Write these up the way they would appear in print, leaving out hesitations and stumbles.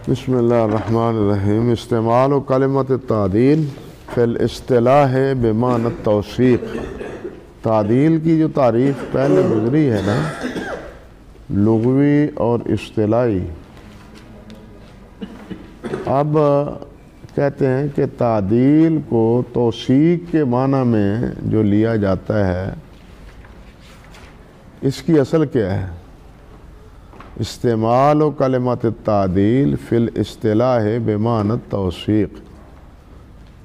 بسم اللہ الرحمن الرحیم۔ استعمال و کلمت تعدیل فی الاصطلاح بمعنی التوثیق۔ تعدیل کی جو تعریف پہلے گزری ہے نا، لغوی اور اصطلاحی، اب کہتے ہیں کہ تعدیل کو توثیق کے معنی میں جو لیا جاتا ہے، اس کی اصل کیا ہے؟ استعمال و کلمت التعدیل فی الاصطلاح بمعنی التوثیق۔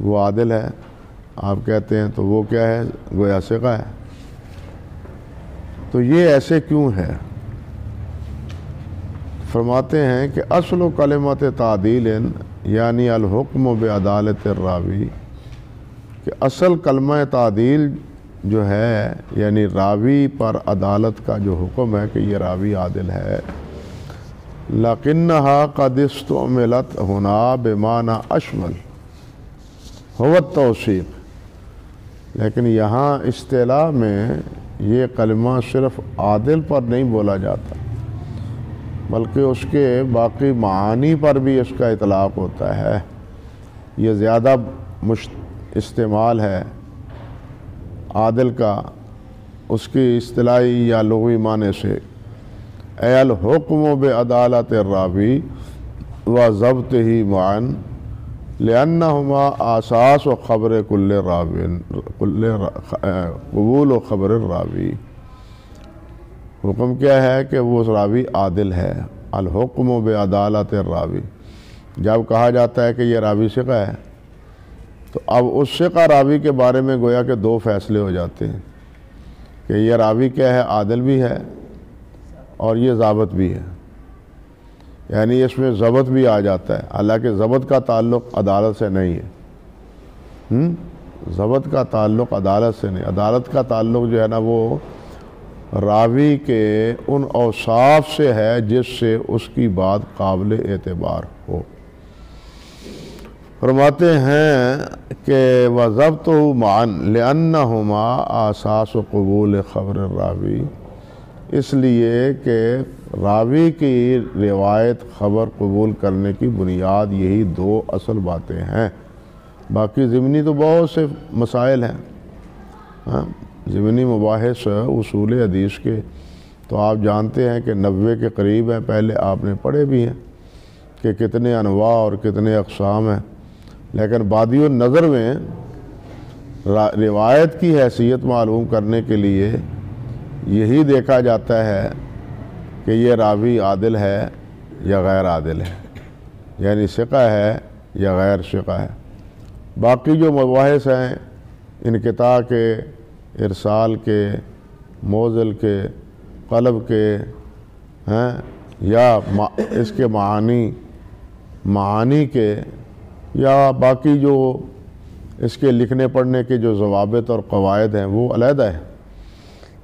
وہ عادل ہے آپ کہتے ہیں تو وہ کیا ہے؟ گویا ثقہ ہے۔ تو یہ ایسے کیوں ہے؟ فرماتے ہیں کہ اصل و کلمت تعدیل یعنی الحکم بعدالت الراوی، کہ اصل کلمہ تعدیل جو ہے یعنی راوی پر عدالت کا جو حکم ہے کہ یہ راوی عادل ہے، لکنہا قد استعملت ہنا بمعنی اشمل هو التوثیق، لیکن یہاں اصطلاح میں یہ کلمہ صرف عادل پر نہیں بولا جاتا، بلکہ اس کے باقی معانی پر بھی اس کا اطلاق ہوتا ہے۔ یہ زیادہ استعمال ہے عادل کا اس کی اصطلاحی یا لغوی معنی سے، اے الحکم بعدالت الراوی و ضبطہ معا لأنہما اساس و خبر کل راوی، قبول و خبر الراوی۔ حکم کیا ہے کہ وہ راوی عادل ہے، الحکم بعدالت الراوی۔ جب کہا جاتا ہے کہ یہ راوی ثقہ ہے تو اب اس ثقہ راوی کے بارے میں گویا کہ دو فیصلے ہو جاتے ہیں کہ یہ راوی کیا ہے؟ عادل بھی ہے اور یہ ضابط بھی ہے، یعنی اس میں ضبط بھی آ جاتا ہے، حالانکہ ضبط کا تعلق عدالت سے نہیں ہے۔ ضبط کا تعلق عدالت سے نہیں، عدالت کا تعلق جو ہے نا وہ راوی کے ان اوصاف سے ہے جس سے اس کی بات قابل اعتبار ہو۔ فرماتے ہیں کہ وَضَبْطُهُ مَعًا لِأَنَّهُمَا آسَاسُ قبول خبر الراوی، اس لیے کہ راوی کی روایت خبر قبول کرنے کی بنیاد یہی دو اصل باتیں ہیں۔ باقی ضمنی تو بہت سے مسائل ہیں، ضمنی مباحث اصول حدیث کے تو آپ جانتے ہیں کہ 90 کے قریب ہیں، پہلے آپ نے پڑھے بھی ہیں کہ کتنے انواع اور کتنے اقسام ہیں، لیکن بادی النظر میں روایت کی حیثیت معلوم کرنے کے لیے یہی دیکھا جاتا ہے کہ یہ راوی عادل ہے یا غیر عادل ہے، یعنی ثقہ ہے یا غیر ثقہ ہے۔ باقی جو مباحث ہیں انقطاع کے، ارسال کے، موزل کے، قلب کے ہیں، یا اس کے معانی کے، یا باقی جو اس کے لکھنے پڑھنے کے جو ضوابط اور قواعد ہیں وہ علیحدہ ہے،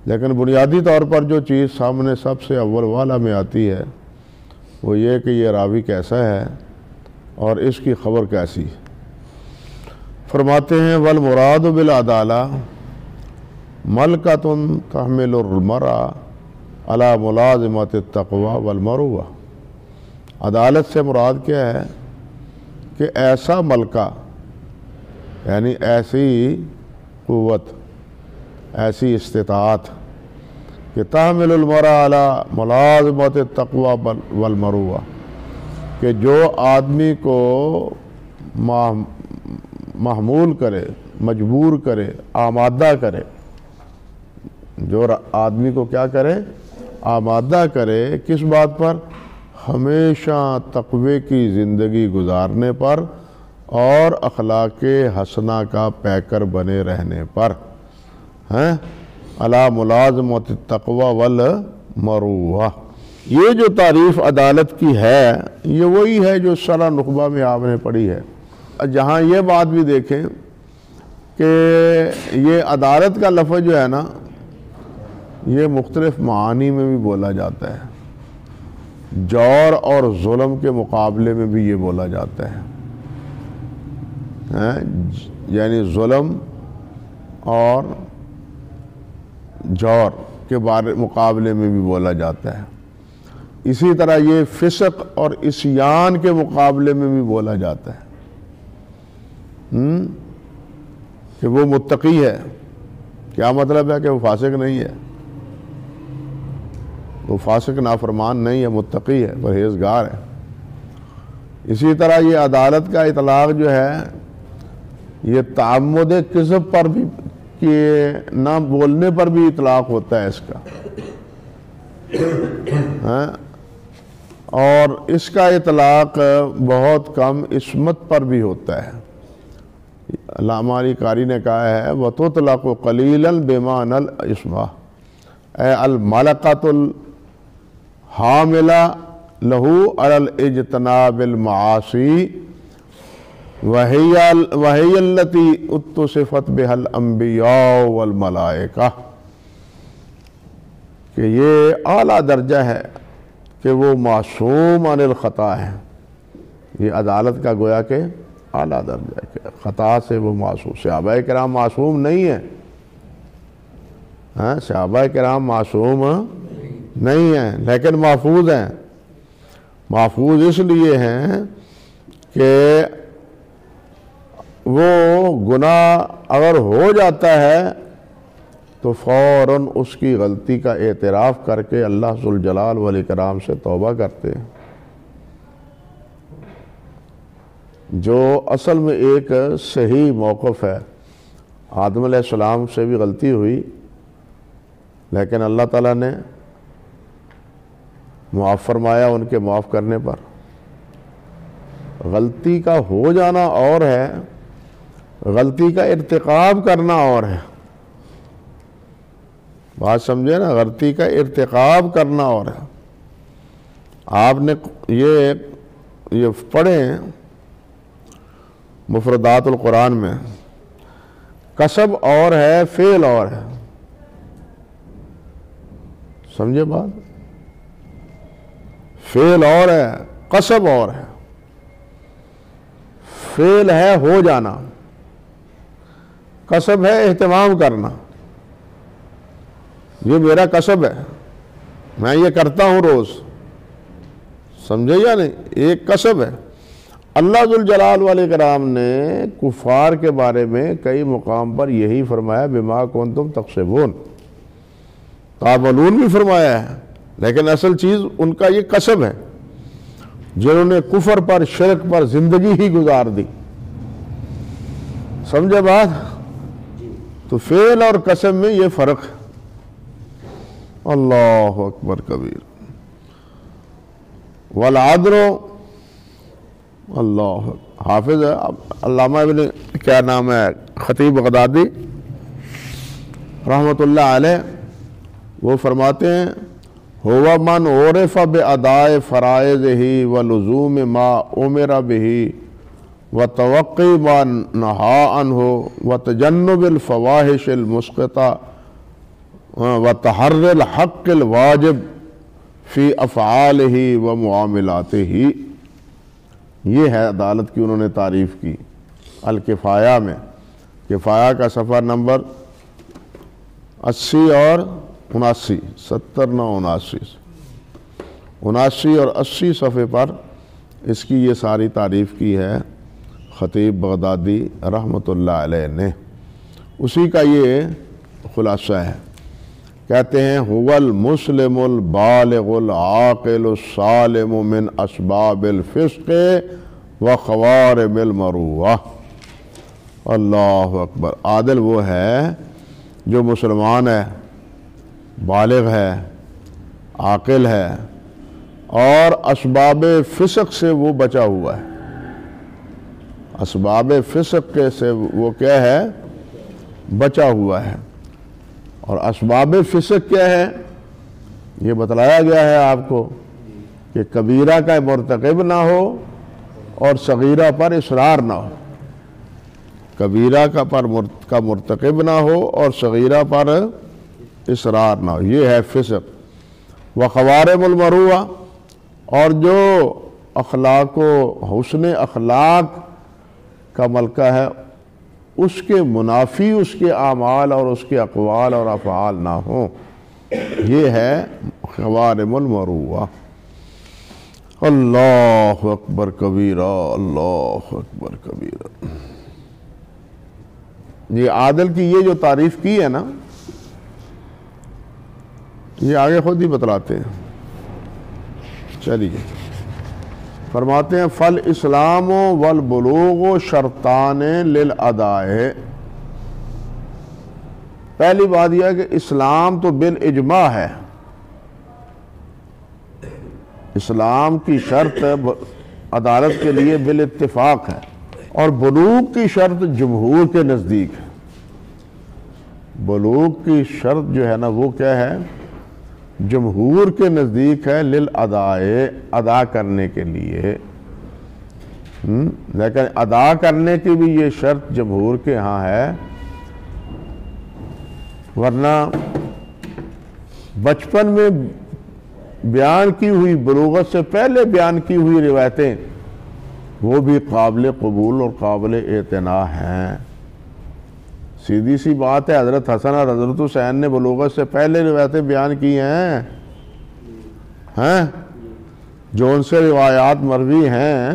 لیکن بنیادی طور پر جو چیز سامنے سب سے اول والا میں آتی ہے وہ یہ کہ یہ راوی کیسا ہے اور اس کی خبر کیسی ہے۔ فرماتے ہیں والمراد بالعدالہ ملکۃ تحمل المرء علی ملازمۃ التقوی والمروہ۔ عدالت سے مراد کیا ہے؟ کہ ایسا ملکہ، یعنی ایسی قوت، ایسی استطاعت کہ تحمل المرء علی ملازمۃ التقوی والمروہ، کہ جو آدمی کو محمول کرے، مجبور کرے، آمادہ کرے، جو آدمی کو کیا کرے؟ آمادہ کرے، کس بات پر؟ ہمیشہ تقوی کی زندگی گزارنے پر اور اخلاق حسنہ کا پیکر بنے رہنے پر، ہیں علی ملازمۃ التقوی والمروہ۔ یہ جو تعریف عدالت کی ہے یہ وہی ہے جو شرح نخبہ میں آپ نے پڑھی ہے، جہاں یہ بات بھی دیکھیں کہ یہ عدالت کا لفظ جو ہے نا یہ مختلف معانی میں بھی بولا جاتا ہے، جور اور ظلم کے مقابلے میں بھی یہ بولا جاتا ہے، یعنی ظلم اور جور کے مقابلے میں بھی بولا جاتا ہے۔ اسی طرح یہ فسق اور عصیان کے مقابلے میں بھی بولا جاتا ہے کہ وہ متقی ہے. کیا مطلب ہے؟ کہ وہ فاسق نہیں ہے، وہ فاسق نافرمان نہیں ہے، متقی ہے، پرہیزگار ہے. اسی طرح یہ عدالت کا اطلاق جو ہے یہ تعمد کذب پر بھی، کہ نہ بولنے پر بھی اطلاق ہوتا ہے اس کا، اور اس کا اطلاق بہت کم عصمت پر بھی ہوتا ہے. علامہ علی قاری نے کہا ہے وَتُطْلَقُ قَلِيلًا بِمَعْنَى الْعِصْمَةِ اے الملکۃ الحاملہ لہو علی الاجتناب المعاصی وہی التی اتصفت بها الانبیاء والملائکہ، کہ یہ اعلیٰ درجہ ہے کہ وہ معصوم عن الخطا ہے. یہ عدالت کا گویا کہ اعلیٰ درجہ ہے کہ خطا سے وہ معصوم. صحابہ کرام معصوم نہیں ہیں، صحابہ کرام معصوم نہیں ہیں، لیکن محفوظ ہیں. محفوظ اس لیے ہیں کہ وہ گناہ اگر ہو جاتا ہے تو فوراً اس کی غلطی کا اعتراف کر کے اللہ ذوالجلال والاکرام سے توبہ کرتے ہیں. جو اصل میں ایک صحیح موقف ہے. آدم علیہ السلام سے بھی غلطی ہوئی، لیکن اللہ تعالیٰ نے معاف فرمایا ان کے معاف کرنے پر. غلطی کا ہو جانا اور ہے، غلطی کا ارتکاب کرنا اور ہے. بات سمجھے نا؟ غلطی کا ارتکاب کرنا اور ہے. آپ نے یہ پڑھیں مفردات القرآن میں، کسب اور ہے، فعل اور ہے. سمجھے بات؟ فعل اور ہے، کسب اور ہے. فعل ہے ہو جانا، کسب ہے اہتمام کرنا. یہ میرا کسب ہے، میں یہ کرتا ہوں روز. سمجھے یا نہیں؟ ایک کسب ہے. اللہ ذوالجلال والاکرام نے کفار کے بارے میں کئی مقام پر یہی فرمایا بما کنتم تکسبون، تعملون بھی فرمایا ہے، لیکن اصل چیز ان کا یہ کسب ہے جنہوں نے کفر پر، شرک پر زندگی ہی گزار دی. سمجھے بات؟ تو فعل اور کسب میں یہ فرق ہے. اللہ اکبر کبیر. والعدل، اللہ حافظ ہے علامہ ابن کیا نام ہے خطیب بغدادی رحمۃ اللہ علیہ، وہ فرماتے ہیں ہوا من عرف باداء فرائضہ ولزوم ما امر به وتوقی ما نہا عنہ وتجنب الفواحش المسقطہ وتحری الحق الواجب فی افعالہ ومعاملاتہ. یہ ہے عدالت کی انہوں نے تعریف کی الکفایہ میں. کفایہ کا صفحہ نمبر 80 اور 79، 70 9 79 اور 80 صفحے پر اس کی یہ ساری تعریف کی ہے خطیب بغدادی رحمۃ اللہ علیہ نے. اسی کا یہ خلاصہ ہے. کہتے ہیں هو المسلم البالغ العاقل السالم من اسباب الفسق وخوارم المروءہ. اللہ اکبر. عادل وہ ہے جو مسلمان ہے، بالغ ہے، عاقل ہے، اور اسباب فسق سے وہ بچا ہوا ہے. اسباب فسق کے سے وہ کیا ہے؟ بچا ہوا ہے. اور اسباب فسق کیا ہے؟ یہ بتلایا گیا ہے آپ کو کہ کبیرہ کا مرتکب نہ ہو اور صغیرہ پر اصرار نہ ہو. کبیرہ کا مرتکب نہ ہو اور صغیرہ پر اصرار نہ ہو، یہ ہے فسق. وخوارم المروءہ، اور جو اخلاق و حسن اخلاق کا ملکہ ہے اس کے منافی اس کے اعمال اور اس کے اقوال اور افعال نہ ہوں. یہ ہے خوارم المروءہ. اللہ اکبر کبیرہ، اللہ اکبر کبیرہ۔ یہ عادل کی یہ جو تعریف کی ہے نا، یہ آگے خود ہی بتلاتے ہیں۔ چلیے فرماتے ہیں فالاسلام والبلوغ شرطان للاداء۔ پہلی بات یہ ہے کہ اسلام تو بالاجماع ہے، اسلام کی شرط عدالت کے لیے بالاتفاق ہے، اور بلوغ کی شرط جمہور کے نزدیک ہے۔ بلوغ کی شرط جو ہے نا وہ کیا ہے؟ جمہور کے نزدیک ہے للاداء، ادا کرنے کے لیے، لیکن ادا کرنے کی بھی یہ شرط جمہور کے ہاں ہے، ورنہ بچپن میں بیان کی ہوئی، بلوغت سے پہلے بیان کی ہوئی روایتیں وہ بھی قابل قبول اور قابل اعتنا ہیں۔ سیدھی سی بات ہے، حضرت حسن اور حضرت حسین نے بلوغت سے پہلے روایتیں بیان کی ہیں، جو ان سے روایات مروی ہیں۔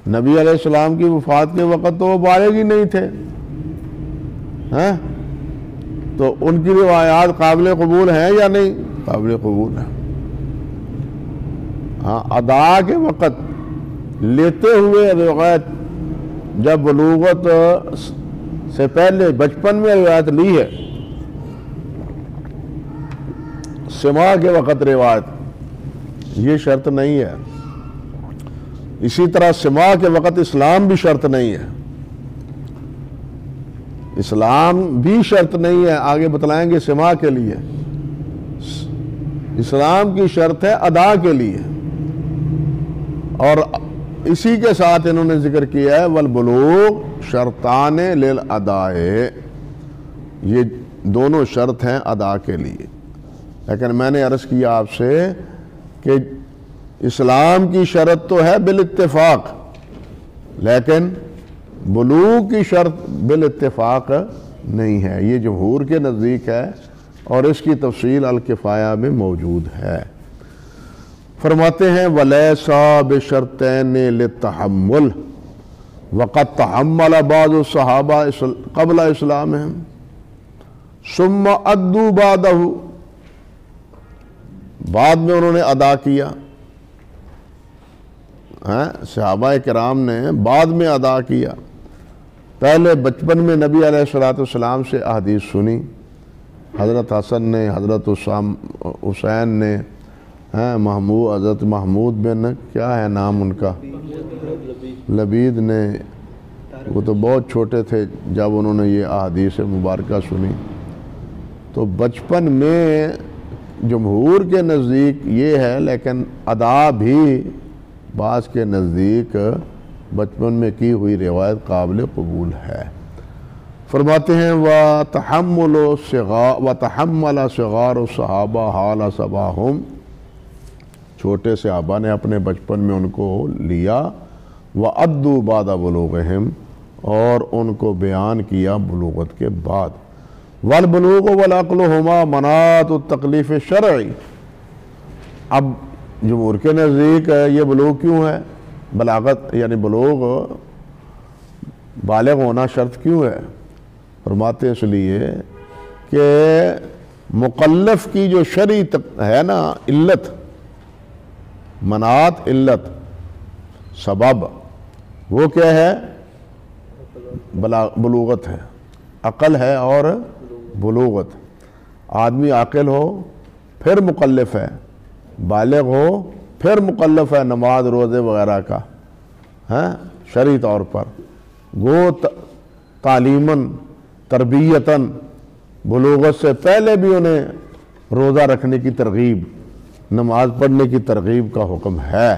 نبی علیہ السلام کی وفات کے وقت تو وہ بالغ ہی نہیں تھے، تو ان کی روایات قابل قبول ہیں یا نہیں؟ قابل قبول ہیں۔ ہاں، ادا کے وقت لیتے ہوئے روایت، جب بلوغت سے پہلے بچپن میں روایت لی ہے، سماع کے وقت روایت، یہ شرط نہیں ہے۔ اسی طرح سماع کے وقت اسلام بھی شرط نہیں ہے، اسلام بھی شرط نہیں ہے، آگے بتلائیں گے سماع کے لیے۔ اسلام کی شرط ہے ادا کے لیے، اور اسی کے ساتھ انہوں نے ذکر کیا ہے والبلوغ شرطان للاداء، یہ دونوں شرط ہیں ادا کے لیے۔ لیکن میں نے عرض کیا آپ سے کہ اسلام کی شرط تو ہے بالاتفاق، لیکن بلوغ کی شرط بالاتفاق نہیں ہے، یہ جمہور کے نزدیک ہے، اور اس کی تفصیل الکفایہ میں موجود ہے۔ فرماتے ہیں وَلَيْسَ بِشَرْطَيْنِ لِلتَّحَمُّلِ وَقَدْ تَحَمَّلَ بَعْضُ الصَّحَابَةِ قَبْلَ إِسْلَامِهِمْ ثُمَّ أَدُّوا بَعْدَهُ، بعد میں انہوں نے ادا کیا، صحابہ کرام نے بعد میں ادا کیا۔ پہلے بچپن میں نبی علیہ السلام سے احادیث سنی، حضرت حسن نے، حضرت حسین نے، حضرت محمود بن کیا ہے نام ان کا، لبید نے، وہ تو بہت چھوٹے تھے جب انہوں نے یہ احادیث مبارکہ سنی۔ تو بچپن میں جمہور کے نزدیک یہ ہے، لیکن ادا بھی بعض کے نزدیک بچپن میں کی ہوئی روایت قابل قبول ہے۔ فرماتے ہیں وَتَحَمَّلَ صِغَارُ الصَّحَابَةِ حَالَ صَبَاهُمْ، چھوٹے صحابہ نے اپنے بچپن میں ان کو لیا، وَأَدُّوا بَعْدَ بُلُوغِهِمْ، اور ان کو بیان کیا بلوغت کے بعد۔ وَالْبُلُوغُ وَالْعَقْلُ هُمَا مَنَاطُ التَّكْلِيفِ الشَّرْعِي، اب جمہور کے نزدیک یہ بلوغ کیوں ہے؟ بلاغت یعنی بلوغ، بالغ ہونا شرط کیوں ہے؟ فرماتے اس لیے کہ مکلف کی جو شرعی ہے نا علت، مناط علت، سبب، وہ کیا ہے؟ بلوغت ہے، عقل ہے اور بلوغت۔ آدمی عاقل ہو پھر مکلف ہے، بالغ ہو پھر مکلف ہے نماز روزے وغیرہ کا، شرعی طور پر۔ گو تعلیماً تربیتاً بلوغت سے پہلے بھی انہیں روزہ رکھنے کی ترغیب، نماز پڑھنے کی ترغیب کا حکم ہے،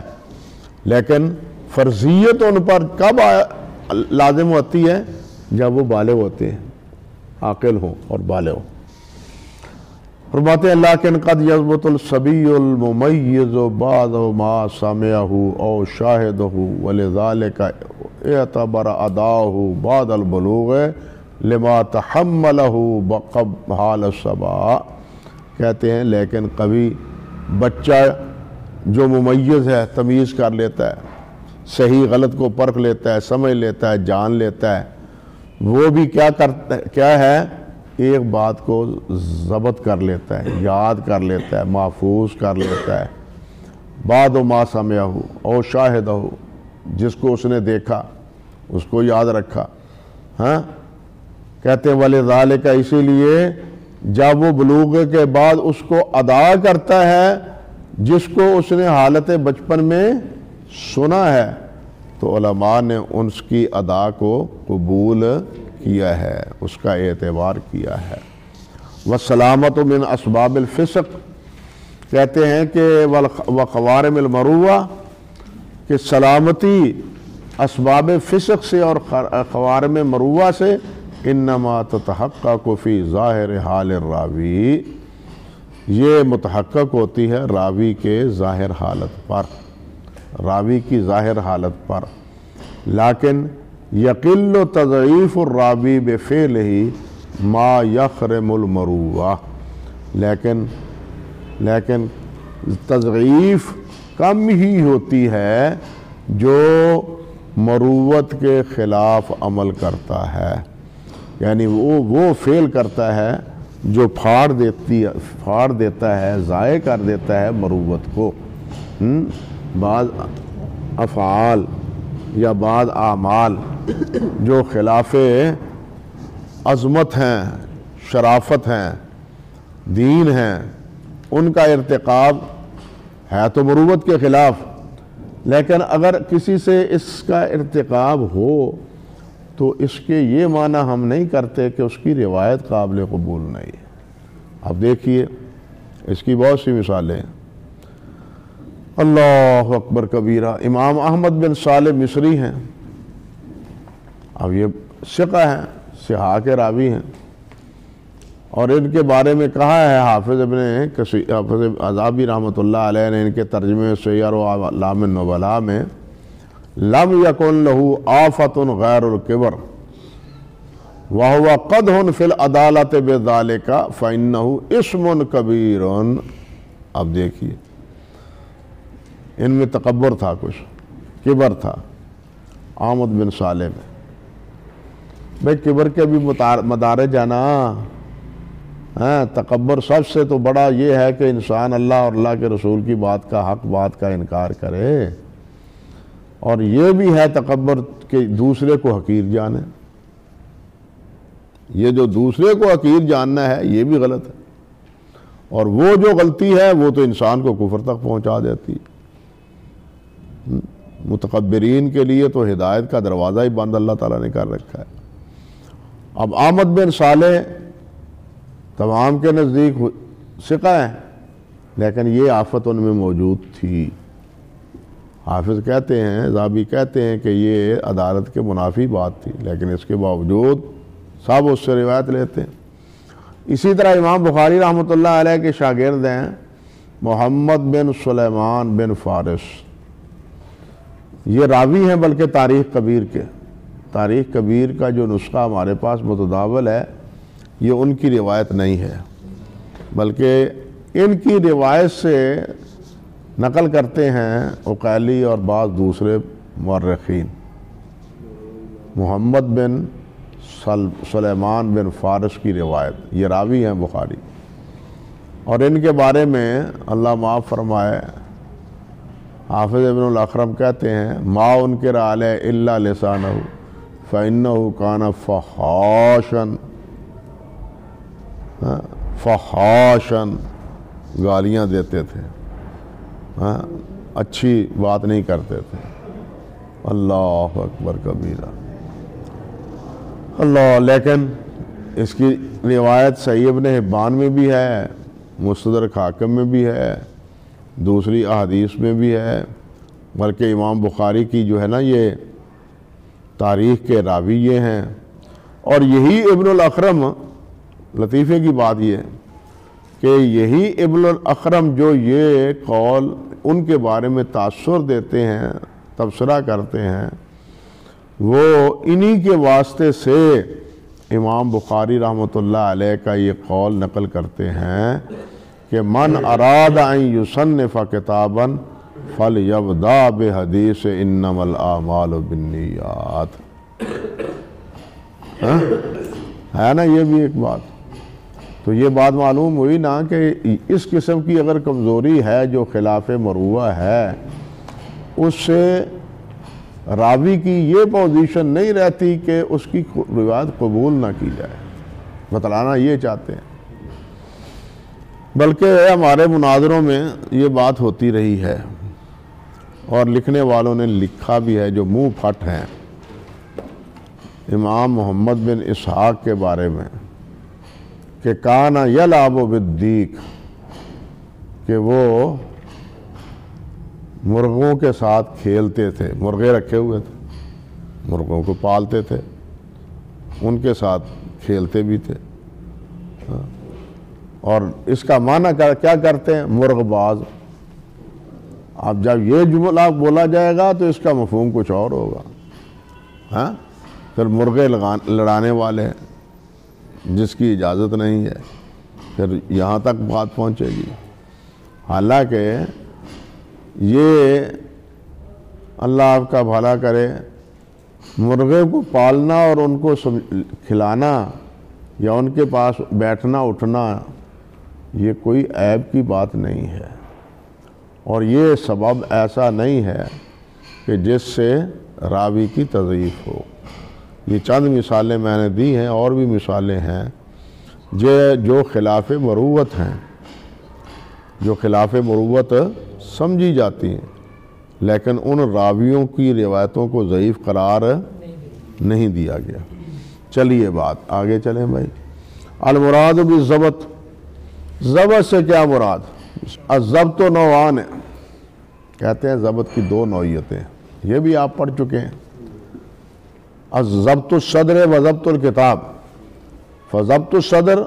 لیکن فرضیت ان پر کب لازم ہوتی ہے؟ جب وہ بالغ ہوتے ہیں، عاقل ہوں اور بالغ ہوں۔ فرماتے ہیں لیکن قد یضبط الصبی الممیز بعد ما سمعه او شاہدہ ولذلك اعتبر اداؤہ بعد البلوغ لما تحملہ حال الصبا، کہتے ہیں لیکن کبھی بچہ جو ممیز ہے، تمیز کر لیتا ہے، صحیح غلط کو پرکھ لیتا ہے، سمجھ لیتا ہے، جان لیتا ہے، وہ بھی کیا ہے ایک بات کو ضبط کر لیتا ہے، یاد کر لیتا ہے، محفوظ کر لیتا ہے۔ بعد ما سمعہ او شاہدہ، جس کو اس نے دیکھا اس کو یاد رکھا۔ ہاں کہتے ہیں وَلِذَالِكَ، اسی لیے جب وہ بلوغ کے بعد اس کو ادا کرتا ہے جس کو اس نے حالت بچپن میں سنا ہے، تو علماء نے اس کی ادا کو قبول کیا ہے، اس کا اعتبار کیا ہے۔ وَالسَّلَامَةُ مِنْ أَسْبَابِ الْفِسْقِ، کہتے ہیں کہ وَخَوَارِمِ الْمَرُوَّةِ، کہ سلامتی اسباب فسق سے اور خوارم مروہ سے انما تتحقق فی ظاہر حال الراوی، یہ متحقق ہوتی ہے راوی کے ظاہر حالت پر، راوی کی ظاہر حالت پر، لیکن یقل تضعیف الراوی بفعلہ ما یخرم المروہ، لیکن تضعیف کم ہی ہوتی ہے جو مروت کے خلاف عمل کرتا ہے، یعنی وہ فعل کرتا ہے جو پھاڑ دیتا ہے، ضائع کر دیتا ہے مروت کو۔ بعض افعال یا بعض اعمال جو خلاف عظمت ہیں، شرافت ہیں، دین ہیں، ان کا ارتکاب ہے تو مروت کے خلاف، لیکن اگر کسی سے اس کا ارتکاب ہو تو اس کے یہ معنی ہم نہیں کرتے کہ اس کی روایت قابل قبول نہیں ہے۔ اب دیکھیے اس کی بہت سی مثالیں ہیں۔ اللہ اکبر کبیرہ، امام احمد بن صالح مصری ہیں، اب یہ ثقہ ہیں، صحاح کے راوی ہیں، اور ان کے بارے میں کہا ہے حافظ عذابی رحمۃ اللہ علیہ نے ان کے ترجمے سیر و اعلام النبلاء میں، لم یکن لہ آفۃ غیر الکبر وہو قدح فی العدالۃ بذالک فانہ اسم کبیر۔ اب دیکھیے ان میں تکبر تھا، کچھ کبر تھا احمد بن صالح میں۔ بھئی کبر کے بھی مدارج ہے نا، تکبر سب سے تو بڑا یہ ہے کہ انسان اللہ اور اللہ کے رسول کی بات کا، حق بات کا انکار کرے، اور یہ بھی ہے تکبر کہ دوسرے کو حقیر جانے، یہ جو دوسرے کو حقیر جاننا ہے یہ بھی غلط ہے، اور وہ جو غلطی ہے وہ تو انسان کو کفر تک پہنچا دیتی ہے۔ متکبرین کے لیے تو ہدایت کا دروازہ ہی بند اللہ تعالیٰ نے کر رکھا ہے۔ اب احمد بن صالح تمام کے نزدیک ثقہ ہیں، لیکن یہ آفت ان میں موجود تھی۔ حافظ کہتے ہیں، ذابی کہتے ہیں کہ یہ عدالت کے منافی بات تھی، لیکن اس کے باوجود سب اس سے روایت لیتے ہیں۔ اسی طرح امام بخاری رحمۃ اللہ علیہ کے شاگرد ہیں محمد بن سلیمان بن فارس، یہ راوی ہیں بلکہ تاریخ کبیر کے۔ تاریخ کبیر کا جو نسخہ ہمارے پاس متداول ہے یہ ان کی روایت نہیں ہے، بلکہ ان کی روایت سے نقل کرتے ہیں عقیلی اور بعض دوسرے مورخین۔ محمد بن سلیمان بن فارس کی روایت، یہ راوی ہیں بخاری، اور ان کے بارے میں اللہ معاف فرمائے حافظ ابن الاخرم کہتے ہیں ما انکر علیہ الا لسانہ فإنہ کان فحاشاً، گالیاں دیتے تھے، اچھی بات نہیں کرتے تھے۔ اللہ اکبر کبیرہ، اللہ، لیکن اس کی روایت صحیح ابن حبان میں بھی ہے، مستدرک حاکم میں بھی ہے، دوسری احادیث میں بھی ہے، بلکہ امام بخاری کی جو ہے نا یہ تاریخ کے راوی یہ ہیں۔ اور یہی ابن الاخرم، لطیفے کی بات یہ ہے کہ یہی ابن الاخرم جو یہ قول ان کے بارے میں تاثر دیتے ہیں، تبصرہ کرتے ہیں، وہ انہی کے واسطے سے امام بخاری رحمۃ اللہ علیہ کا یہ قول نقل کرتے ہیں کہ من اراد ان یصنف کتابا فَلْيَبْدَأْ بِحَدِيثِ إِنَّمَا الْأَعْمَالُ بِالنِّيَّاتِ. ہے نا یہ بھی ایک بات. تو یہ بات معلوم ہوئی نا کہ اس قسم کی اگر کمزوری ہے جو خلاف مروہ ہے، اس سے راوی کی یہ پوزیشن نہیں رہتی کہ اس کی روایت قبول نہ کی جائے. بتلانا یہ چاہتے ہیں. بلکہ ہمارے مناظروں میں یہ بات ہوتی رہی ہے اور لکھنے والوں نے لکھا بھی ہے جو منہ پھٹ ہیں امام محمد بن اسحاق کے بارے میں کہ کانا یلعب بالدیک، کہ وہ مرغوں کے ساتھ کھیلتے تھے. مرغے رکھے ہوئے تھے، مرغوں کو پالتے تھے، ان کے ساتھ کھیلتے بھی تھے. اور اس کا معنی کیا کرتے ہیں؟ مرغ باز. اب جب یہ جملہ بولا جائے گا تو اس کا مفہوم کچھ اور ہوگا. ہاں پھر مرغے لڑانے والے ہیں جس کی اجازت نہیں ہے، پھر یہاں تک بات پہنچے گی. حالانکہ یہ اللہ آپ کا بھلا کرے، مرغے کو پالنا اور ان کو کھلانا یا ان کے پاس بیٹھنا اٹھنا یہ کوئی عیب کی بات نہیں ہے، اور یہ سبب ایسا نہیں ہے کہ جس سے راوی کی تضعیف ہو. یہ چند مثالیں میں نے دی ہیں، اور بھی مثالیں ہیں جو خلاف مروت ہیں، جو خلاف مروت سمجھی جاتی ہیں، لیکن ان راویوں کی روایتوں کو ضعیف قرار نہیں دیا گیا. چلیے بات آگے چلیں بھائی. المراد بالضبط، ضبط سے کیا مراد؟ الضبط نوعان، کہتے ہیں ضبط کی دو نوعیتیں، یہ بھی آپ پڑھ چکے ہیں. الضبط الصدر و ضبط الکتاب. فضبط الصدر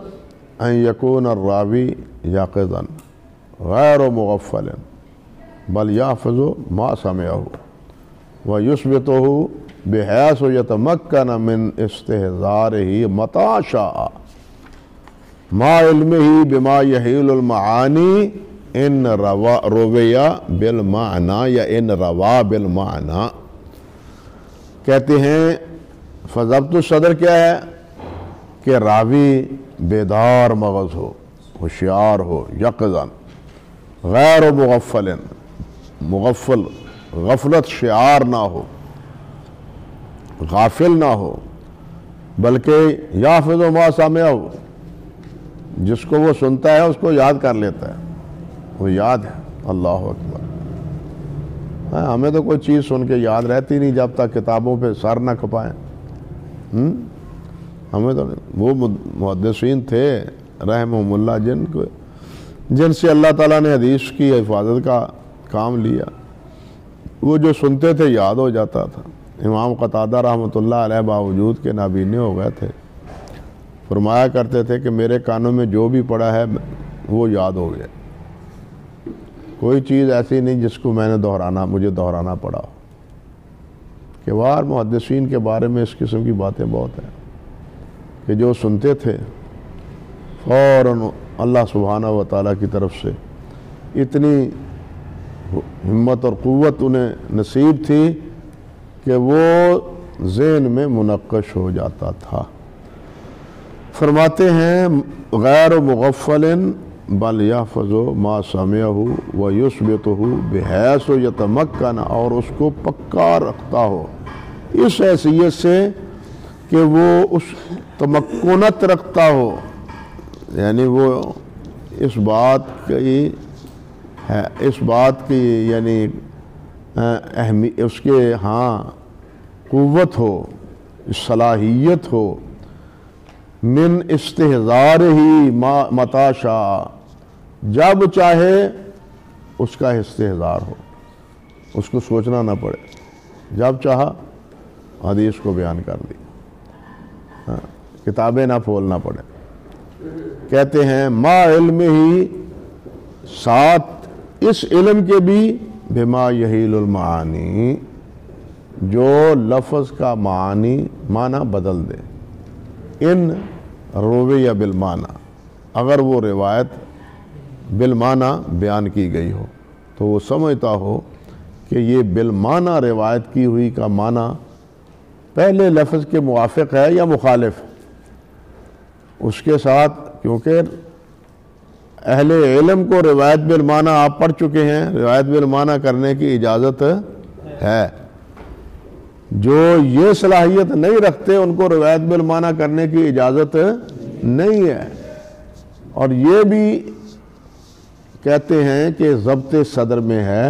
ان یکون الراوی یقظا غیر مغفل بل یحفظ ما سمعه ویثبته بحیث یتمکن من استحضاره متى شاء ما علمه بما یحیل المعانی ان رویا بالمعنی یا ان روا بالمعنی. کہتے ہیں فضبط الصدر کیا ہے؟ کہ راوی بیدار مغز ہو، ہوشیار ہو، یقظاً، غیر مغفل، مغفل غفلت شعار نہ ہو، غافل نہ ہو، بلکہ یحفظ ما سمعہ، جس کو وہ سنتا ہے اس کو یاد کر لیتا ہے، وہ یاد ہے. اللہ اکبر. ہمیں تو کوئی چیز سن کے یاد رہتی نہیں جب تک کتابوں پہ سر نہ کھپائیں. ہمیں تو وہ محدثین تھے رحمہم اللہ جن سے اللہ تعالیٰ نے حدیث کی حفاظت کا کام لیا، وہ جو سنتے تھے یاد ہو جاتا تھا. امام قتادہ رحمۃ اللہ علیہ باوجود کے نابینے ہو گئے تھے، فرمایا کرتے تھے کہ میرے کانوں میں جو بھی پڑا ہے وہ یاد ہو گیا. کوئی چیز ایسی نہیں جس کو میں نے مجھے دہرانا پڑا. کہ وار محدثین کے بارے میں اس قسم کی باتیں بہت ہیں کہ جو سنتے تھے فوراً اللہ سبحانہ و تعالیٰ کی طرف سے اتنی ہمت اور قوت انہیں نصیب تھی کہ وہ ذہن میں منقش ہو جاتا تھا. فرماتے ہیں غیر مغفل بل یحفظ ما سمعہ ویثبتہ بحیث یتمکن، اور اس کو پکا رکھتا ہو اس حیثیت سے کہ وہ اس تمکنت رکھتا ہو، یعنی وہ اس بات کی یعنی اس کے قوت ہو، صلاحیت ہو، من استحضار ہی متی شاء، جب چاہے اس کا استحضار ہو، اس کو سوچنا نہ پڑے، جب چاہا حدیث کو بیان کر دی، کتابیں نہ پھولنا پڑے. کہتے ہیں ما علم ہی، ساتھ اس علم کے بھی، بما یحیل المعانی، جو لفظ کا معنی بدل دے. ان رویہ بالمعنی، اگر وہ روایت بالمعنی بیان کی گئی ہو تو وہ سمجھتا ہو کہ یہ بالمعنی روایت کی ہوئی کا معنی پہلے لفظ کے موافق ہے یا مخالف، اس کے ساتھ، کیونکہ اہل علم کو روایت بالمعنی آپ پڑھ چکے ہیں، روایت بالمعنی کرنے کی اجازت ہے۔ جو یہ صلاحیت نہیں رکھتے ان کو روایت بالمعنی کرنے کی اجازت نہیں ہے، اور یہ بھی کہتے ہیں کہ ضبط صدر میں ہے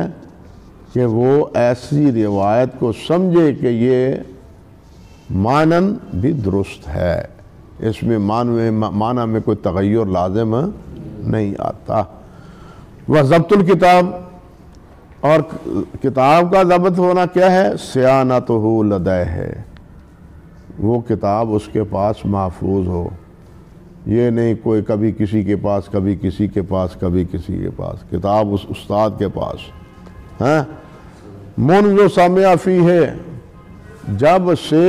کہ وہ ایسی روایت کو سمجھے کہ یہ معنن بھی درست ہے، اس میں معنی میں کوئی تغیر لازم نہیں آتا۔ وہ ضبط الکتاب، اور کتاب کا ضبط ہونا کیا ہے؟ صیانتہ لدیہ ہے، وہ کتاب اس کے پاس محفوظ ہو، یہ نہیں کوئی کبھی کسی کے پاس، کبھی کسی کے پاس، کبھی کسی کے پاس، کتاب اس استاد کے پاس ہے۔ منذ سمع فیہ، جب سے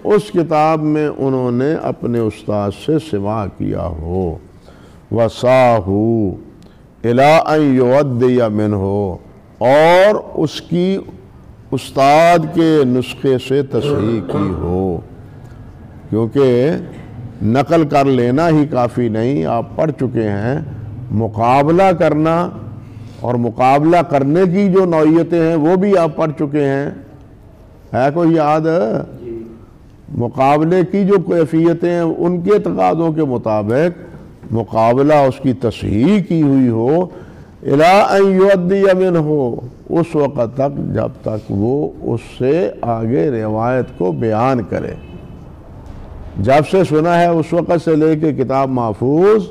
اس کتاب میں انہوں نے اپنے استاد سے سماع کیا ہو، وَسَاہُ إِلَىٰ أَن يُؤَدِّيَ مِنْهُ، اور اس کی استاد کے نسخے سے تصحیح کی ہو، کیونکہ نقل کر لینا ہی کافی نہیں، آپ پڑھ چکے ہیں، مقابلہ کرنا اور مقابلہ کرنے کی جو نوعیتیں ہیں وہ بھی آپ پڑھ چکے ہیں، ہے کوئی یاد؟ مقابلے کی جو کیفیتیں ہیں ان کے تقاضوں کے مطابق مقابلہ اس کی تصحیح کی ہوئی ہو، اِلَىٰ أَن يُؤَدِّيَ مِنْهُ، اس وقت تک جب تک وہ اس سے آگے روایت کو بیان کرے، جب سے سنا ہے اس وقت سے لے کے کتاب محفوظ،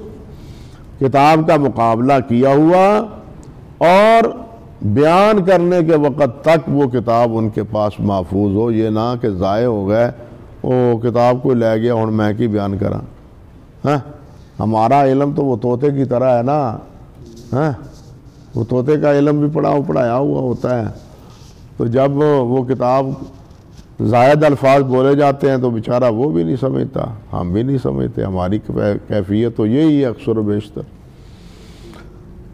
کتاب کا مقابلہ کیا ہوا، اور بیان کرنے کے وقت تک وہ کتاب ان کے پاس محفوظ ہو، یہ نہ کہ ضائع ہو گئے، وہ کتاب کو لے گیا اور میں کی بیان کرا۔ ہاں، ہمارا علم تو وہ طوطے کی طرح ہے نا، ہاں، وہ طوطے کا علم بھی پڑھایا ہوا ہوتا ہے، تو جب وہ کتاب زائد الفاظ بولے جاتے ہیں تو بیچارہ وہ بھی نہیں سمجھتا، ہم بھی نہیں سمجھتے، ہماری کیفیت تو یہی ہے اکثر و بیشتر۔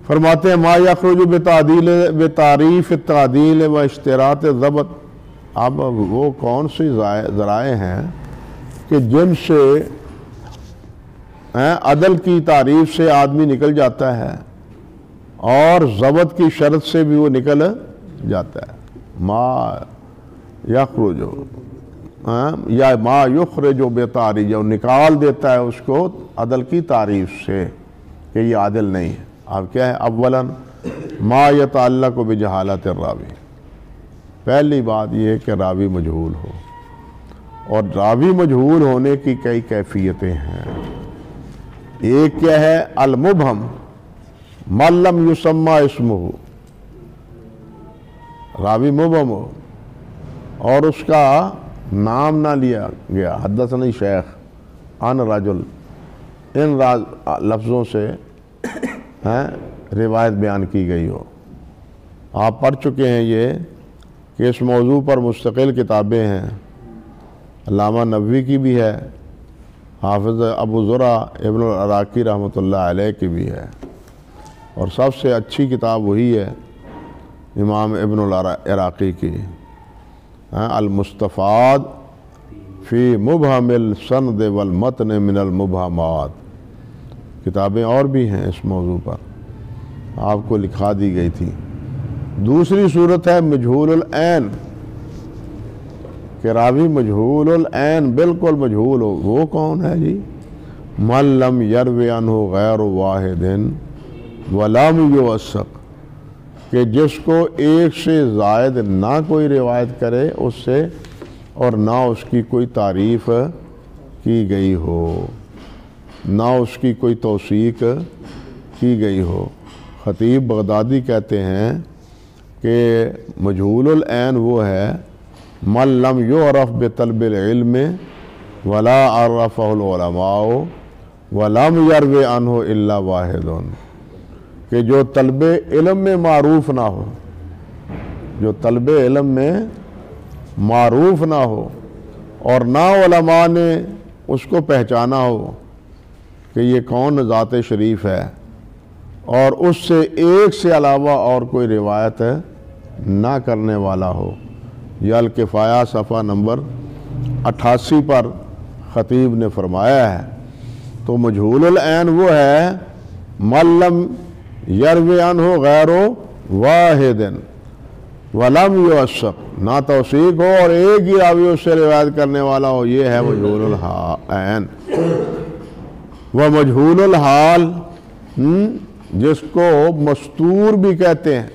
فرماتے ہیں ما یخرج بتعریف التعدیل و اشتراط الضبط، اب وہ کون سی ذرائع ہیں کہ جن سے عدل کی تعریف سے آدمی نکل جاتا ہے اور ضبط کی شرط سے بھی وہ نکل جاتا ہے۔ ما یخرج یا ما یخرج بتعریف، نکال دیتا ہے اس کو عدل کی تعریف سے کہ یہ عادل نہیں ہے۔ اب کیا ہے؟ اولاً ما یتعلق بجہالت الراوی، پہلی بات یہ ہے کہ راوی مجہول ہو، اور راوی مجہول ہونے کی کئی کیفیتیں ہیں۔ ایک کیا ہے؟ المبہم من لم یسمى اسمہ، راوی مبہم ہو اور اس کا نام نہ لیا گیا، حدثنی شیخ عن رجل، ان لفظوں سے روایت بیان کی گئی ہو۔ آپ پڑھ چکے ہیں یہ کہ اس موضوع پر مستقل کتابیں ہیں، علامہ نووی کی بھی ہے، حافظ ابو زرع ابن العراقی رحمۃ اللہ علیہ کی بھی ہے، اور سب سے اچھی کتاب وہی ہے امام ابن العراقی کی، المستفاد فی مبہم السند والمتن من المبہمات۔ کتابیں اور بھی ہیں اس موضوع پر، آپ کو لکھا دی گئی تھی۔ دوسری صورت ہے مجہول العین، کہ راوی مجہول العین، بالکل مجہول ہو۔ وہ کون ہے جی؟ من لم یروی عنہ غیر واحد ولم یوثق، کہ جس کو ایک سے زائد نہ کوئی روایت کرے اس سے، اور نہ اس کی کوئی تعریف کی گئی ہو، نہ اس کی کوئی توثیق کی گئی ہو۔ خطیب بغدادی کہتے ہیں کہ مجہول العین وہ ہے من لم یعرف بطلب العلم ولا عرفہ العلماء ولم یروی عنہ الا واحد، کہ جو طلب علم میں معروف نہ ہو، جو طلب علم میں معروف نہ ہو، اور نہ علماء نے اس کو پہچانا ہو کہ یہ کون ذات شریف ہے، اور اس سے ایک سے علاوہ اور کوئی روایت نہ کرنے والا ہو۔ یہ الکفایہ صفحہ نمبر 88 پر خطیب نے فرمایا ہے۔ تو مجہول العین وہ ہے من لم یروی عنہ غیر واحد ولم یوثق، نہ توثیق ہو اور ایک ہی راوی اس سے روایت کرنے والا ہو، یہ ہے مجہول العین۔ وہ مجہول الحال جس کو مستور بھی کہتے ہیں،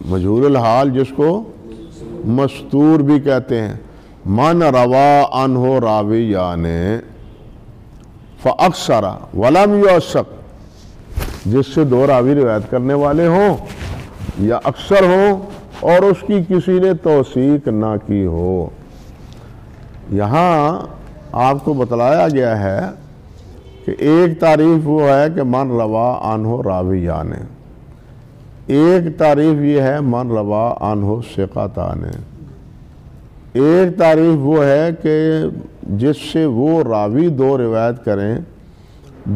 مجہول الحال جس کو مستور بھی کہتے ہیں، من روا عنہ راویان فاکثر ولم یوثق، جس سے دو راوی روایت کرنے والے ہوں یا اکثر ہوں اور اس کی کسی نے توثیق نہ کی ہو۔ یہاں آپ کو بتلایا گیا ہے کہ ایک تعریف وہ ہے کہ من روا عنہ راویان، ایک تعریف یہ ہے من روا عنہ ثقتان، ایک تعریف وہ ہے کہ جس سے وہ راوی دو روایت کریں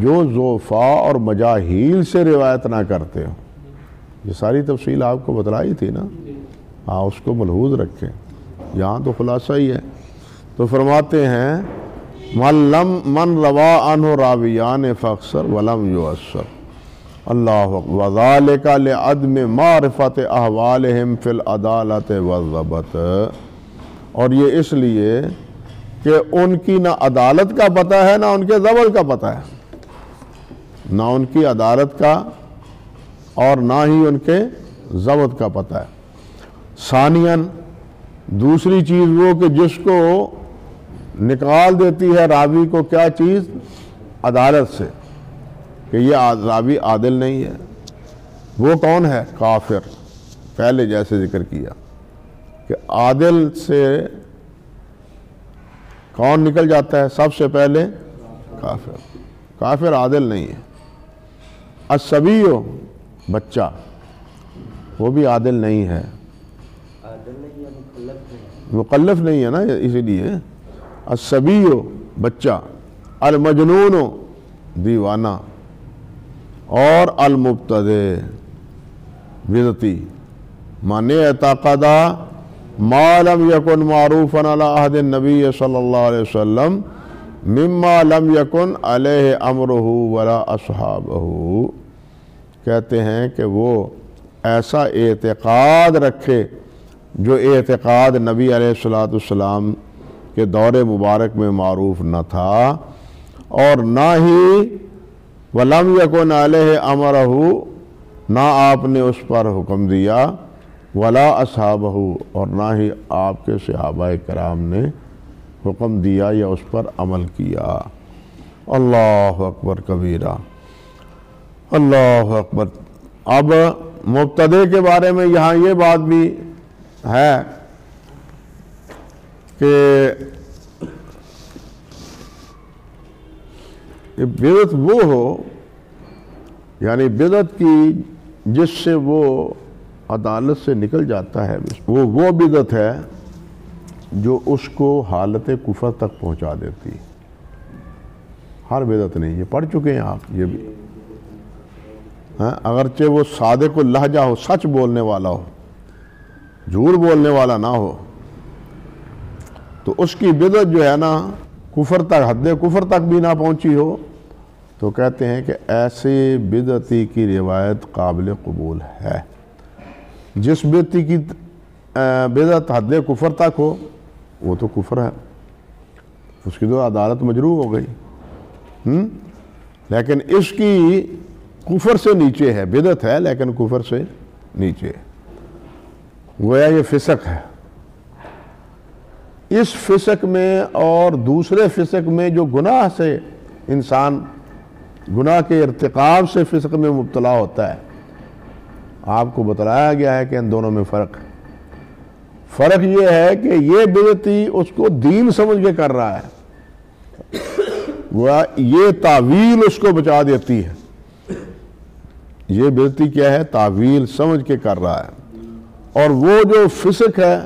جو ضعفاء اور مجاہیل سے روایت نہ کرتے ہوں۔ یہ ساری تفصیل آپ کو بتلائی تھی نا، ہاں اس کو ملحوظ رکھیں، یہاں تو خلاصہ ہی ہے۔ تو فرماتے ہیں من روا عنہ راویان فاکثر ولم یوثق، اللہ وذالک لعدم معرفت احوالہم فی العدالت والضبط، اور یہ اس لیے کہ ان کی نہ عدالت کا پتہ ہے نہ ان کے ضبط کا پتہ ہے، نہ ان کی عدالت کا اور نہ ہی ان کے ضبط کا پتہ ہے۔ ثانیاً دوسری چیز وہ کہ جس کو نکال دیتی ہے راوی کو کیا چیز؟ عدالت سے، کہ یہ راوی عادل نہیں ہے۔ وہ کون ہے؟ کافر، پہلے جیسے ذکر کیا کہ عادل سے کون نکل جاتا ہے سب سے پہلے؟ کافر، کافر عادل نہیں ہے۔ الصبی، بچہ، وہ بھی عادل نہیں ہے، مکلف نہیں ہے نا، اسی لیے الصبی بچہ، المجنون دیوانہ، اور المبتدع بدعتی، مانے اعتقادہ ما لم یکن معروفا علی عہد النبی صلی اللہ علیہ وسلم مما لم یکن علیہ امرہ ولا اصحابہ، کہتے ہیں کہ وہ ایسا اعتقاد رکھے جو اعتقاد نبی علیہ السلام کے دور مبارک میں معروف نہ تھا، اور نہ ہی وَلَمْ يَكُنْ عَلَيْهِ أَمَرَهُ، نہ آپ نے اس پر حکم دیا، وَلَا أَصْحَابَهُ، اور نہ ہی آپ کے صحابہ کرام نے حکم دیا یا اس پر عمل کیا۔ اللہ اکبر کبیرہ، اللہ اکبر۔ اب مبتدع کے بارے میں یہاں یہ بات بھی ہے کہ بدعت وہ ہو، یعنی بدعت کی جس سے وہ عدالت سے نکل جاتا ہے، وہ بدعت ہے جو اس کو حالت کفر تک پہنچا دیتی۔ ہر بدعت نہیں، یہ پڑھ چکے ہیں آپ، یہ بھی اگرچہ وہ صادق اللہجہ ہو، سچ بولنے والا ہو، جھوٹ بولنے والا نہ ہو، تو اس کی بدعت جو ہے نا کفر تک، حد کفر تک بھی نہ پہنچی ہو، تو کہتے ہیں کہ ایسے بدعتی کی روایت قابل قبول ہے۔ جس بدعتی کی بدعت حد کفر تک ہو وہ تو کفر ہے، اس کی تو عدالت مجروح ہو گئی، لیکن اس کی کفر سے نیچے ہے، بدعت ہے لیکن کفر سے نیچے ہے، گویا یہ فسق ہے۔ اس فسق میں اور دوسرے فسق میں جو گناہ سے انسان گناہ کے ارتکاب سے فسق میں مبتلا ہوتا ہے، آپ کو بتلایا گیا ہے کہ ان دونوں میں فرق ہے۔ فرق یہ ہے کہ یہ بدعتی اس کو دین سمجھ کے کر رہا ہے، یہ تعویل اس کو بچا دیتی ہے۔ یہ بدعتی کیا ہے؟ تعویل سمجھ کے کر رہا ہے۔ اور وہ جو فسق ہے،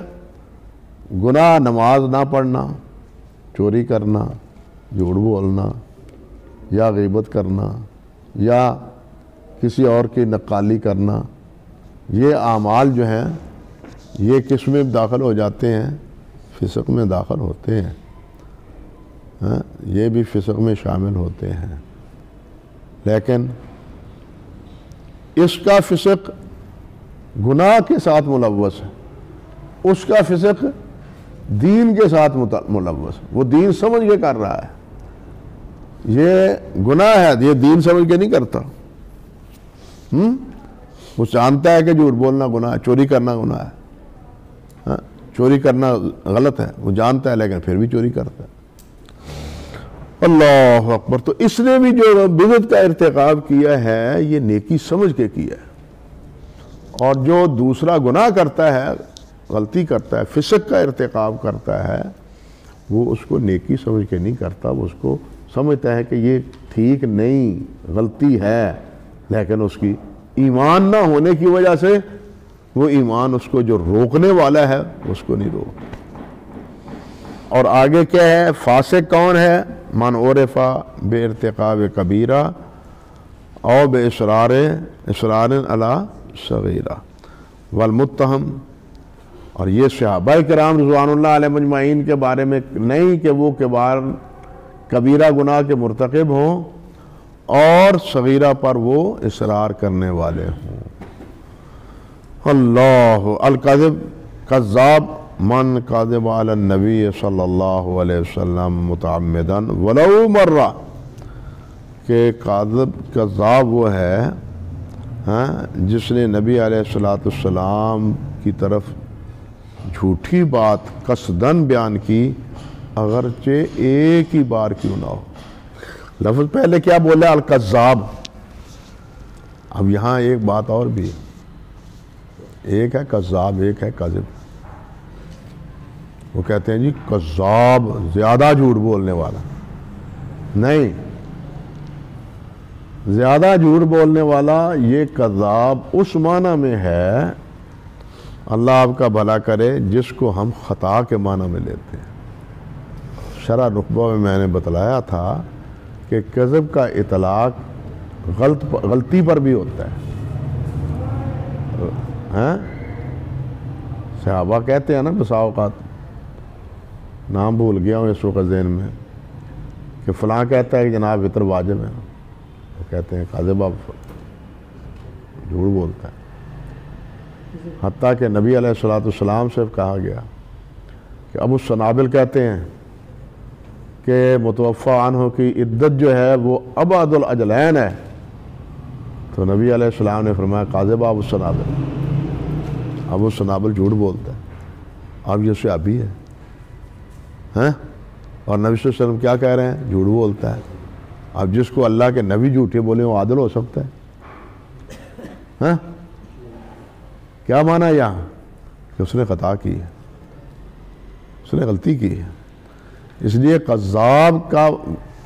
گناہ نماز نہ پڑھنا، چوری کرنا، جھوٹ بولنا، یا غیبت کرنا، یا کسی اور کی نقالی کرنا، یہ اعمال جو ہیں یہ کس میں داخل ہو جاتے ہیں؟ فسق میں داخل ہوتے ہیں، یہ بھی فسق میں شامل ہوتے ہیں۔ لیکن اس کا فسق گناہ کے ساتھ ملوث ہے، اس کا فسق دین کے ساتھ ملوث ہے، وہ دین سمجھ کے کر رہا ہے۔ یہ گناہ ہے، یہ دین سمجھ کے نہیں کرتا۔ وہ جانتا ہے کہ جھوٹ بولنا گناہ ہے، چوری کرنا گناہ ہے، چوری کرنا غلط ہے، وہ جانتا ہے لیکن پھر بھی چوری کرتا ہے۔ اللہ اکبر۔ تو اس نے بھی جو بدعت کا ارتکاب کیا ہے یہ نیکی سمجھ کے کیا ہے، اور جو دوسرا گناہ کرتا ہے، غلطی کرتا ہے، فسق کا ارتکاب کرتا ہے، وہ اس کو نیکی سمجھ کے نہیں کرتا، وہ اس کو سمجھتا ہے کہ یہ ٹھیک نہیں، غلطی ہے، لیکن اس کی ایمان نہ ہونے کی وجہ سے وہ ایمان اس کو جو روکنے والا ہے اس کو نہیں روک۔ اور آگے کیا ہے؟ فاسق کون ہے؟ من عرفا بے ارتکاب کبیرہ او بے اصرار علی صغیرہ والمتہم۔ اور یہ صحابہ کرام رضوان اللہ علیہ مجمعین کے بارے میں نہیں کہ وہ کبیرہ گناہ کے مرتکب ہوں اور صغیرہ پر وہ اصرار کرنے والے ہوں۔ اللہ الکذب کذاب من کذب علی النبی صلی اللہ علیہ وسلم متعمدا ولو مرہ، کہ کذاب وہ ہے جس نے نبی علیہ السلام کی طرف جھوٹی بات قصداً بیان کی اگرچہ ایک ہی بار کیوں نہ ہو۔ لفظ پہلے کیا بولا؟ الکذاب۔ اب یہاں ایک بات اور بھی، ایک ہے کذاب، ایک ہے کذب۔ وہ کہتے ہیں جی کذاب زیادہ جھوٹ بولنے والا، نہیں، زیادہ جھوٹ بولنے والا یہ کذاب اس معنی میں ہے، اللہ آپ کا بھلا کرے، جس کو ہم خطا کے معنی میں لیتے ہیں۔ شرح نخبہ میں میں نے بتلایا تھا کہ کذب کا اطلاق غلطی پر بھی ہوتا ہے۔ صحابہ کہتے ہیں نا بسا اوقات، نام بھول گیا ہوں اس وقت ذہن میں، کہ فلاں کہتا ہے کہ جناب وطر واجب ہے، وہ کہتے ہیں کاذب، آپ جھوٹ بولتا ہے۔ حتیٰ کہ نبی علیہ السلام سے کہا گیا کہ ابو السنابل کہتے ہیں کہ متوفی عنہ کی عدت جو ہے وہ ابعد الاجلین ہے، تو نبی علیہ السلام نے فرمایا کاذب ابو السنابل، ابو السنابل جھوٹ بولتا ہے۔ اب یہ صحابی ہے، اور نبی صلی اللہ علیہ وسلم کیا کہہ رہے ہیں؟ جھوٹ بولتا ہے۔ اب جس کو اللہ کے نبی جھوٹے بولے وہ عادل ہو سکتا ہے؟ کیا مانا یہاں؟ کہ اس نے خطا کی ہے، اس نے غلطی کی ہے۔ اس لیے کذاب کا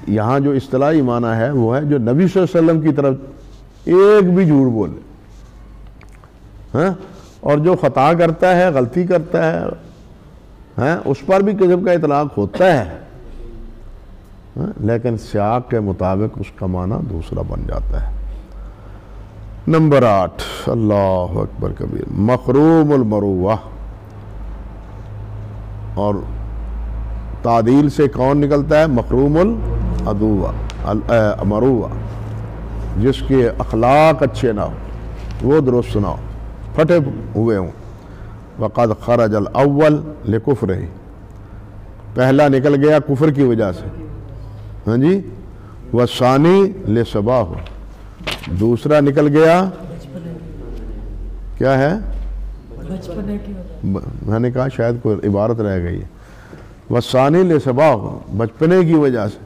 یہاں جو اصطلاحی معنی ہے وہ ہے جو نبی صلی اللہ علیہ وسلم کی طرف ایک بھی جھوٹ بولے، اور جو خطا کرتا ہے، غلطی کرتا ہے، اس پر بھی کذب کا اطلاق ہوتا ہے، لیکن سیاق کے مطابق اس کا معنی دوسرا بن جاتا ہے۔ نمبر 8، اللہ اکبر کبیر، مخروم المروہ۔ اور تعدیل سے کون نکلتا ہے؟ مخروم المروہ، جس کے اخلاق اچھے نہ ہو، وہ درست نہ ہو، پھٹے ہوئے ہوں۔ وقد خرج الاول لکفرہ، پہلا نکل گیا کفر کی وجہ سے، ہاں جی، والثانی لصباہ، دوسرا نکل گیا کیا ہے؟ میں نے کہا شاید کوئی عبارت رہ گئی ہے، والثانی لصباہ، بچپنے کی وجہ سے،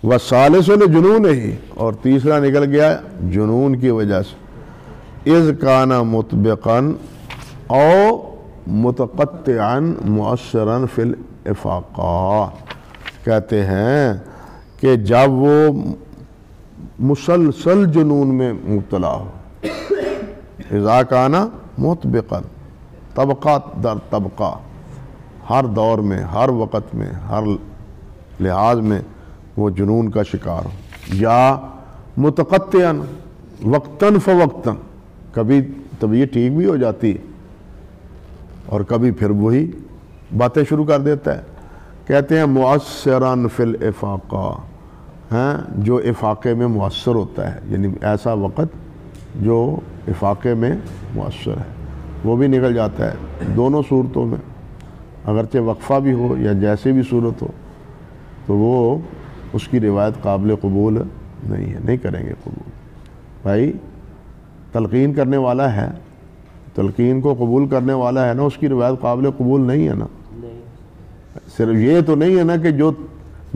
والثالث لجنونہ، اور تیسرا نکل گیا جنون کی وجہ سے، اذ کان مطبقا او متقطعا مؤثرا فی الافاقہ، کہتے ہیں کہ جب وہ مسلسل جنون میں مبتلا ہو، اذا کان مطبقا، طبقہ در طبقہ، ہر دور میں، ہر وقت میں، ہر لحاظ میں وہ جنون کا شکار ہو، یا متقطعا، وقتاً فوقتاً، کبھی طبیعت ٹھیک بھی ہو جاتی ہے اور کبھی پھر وہی باتیں شروع کر دیتا ہے. کہتے ہیں مؤثراً فی الافاقہ، جو افاقے میں مؤثر ہوتا ہے، یعنی ایسا وقت جو افاقے میں مؤثر ہے وہ بھی نکل جاتا ہے. دونوں صورتوں میں اگرچہ وقفہ بھی ہو یا جیسے بھی صورت ہو تو وہ اس کی روایت قابل قبول نہیں ہے، نہیں کریں گے قبول. بھائی تلقین کرنے والا ہے، تلقین کو قبول کرنے والا ہے نا، اس کی روایت قابل قبول نہیں ہے نا. صرف یہ تو نہیں ہے نا کہ جو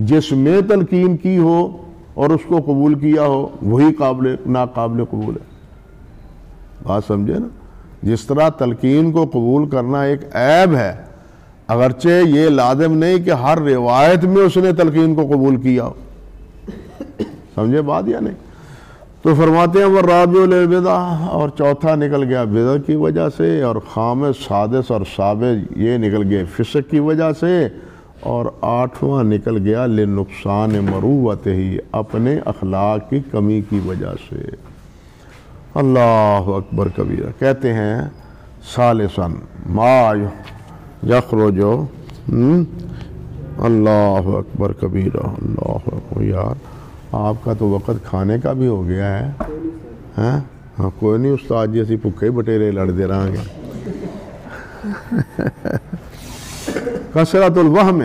جس میں تلقین کی ہو اور اس کو قبول کیا ہو وہی ناقابل قبول ہے. بات سمجھے نا؟ جس طرح تلقین کو قبول کرنا ایک عیب ہے، اگرچہ یہ لازم نہیں کہ ہر روایت میں اس نے تلقین کو قبول کیا ہو. سمجھے بات یا نہیں؟ تو فرماتے ہیں والرابع للبدع، اور چوتھا نکل گیا بدع کی وجہ سے، اور خامس سادس اور سابع یہ نکل گئے فسق کی وجہ سے، اور آٹھواں نکل گیا لنقصان مروتہ، اپنے اخلاق کی کمی کی وجہ سے. اللہ اکبر کبیرہ. کہتے ہیں ثالثاً ما یخرج، اللہ اکبر کبیرہ. اللہ اکبر. یار آپ کا تو وقت کھانے کا بھی ہو گیا ہے. ہاں کوئی نہیں استاد جی، اسی بھکے بٹیرے لڑ دے رہا گے. کثرت الوہم،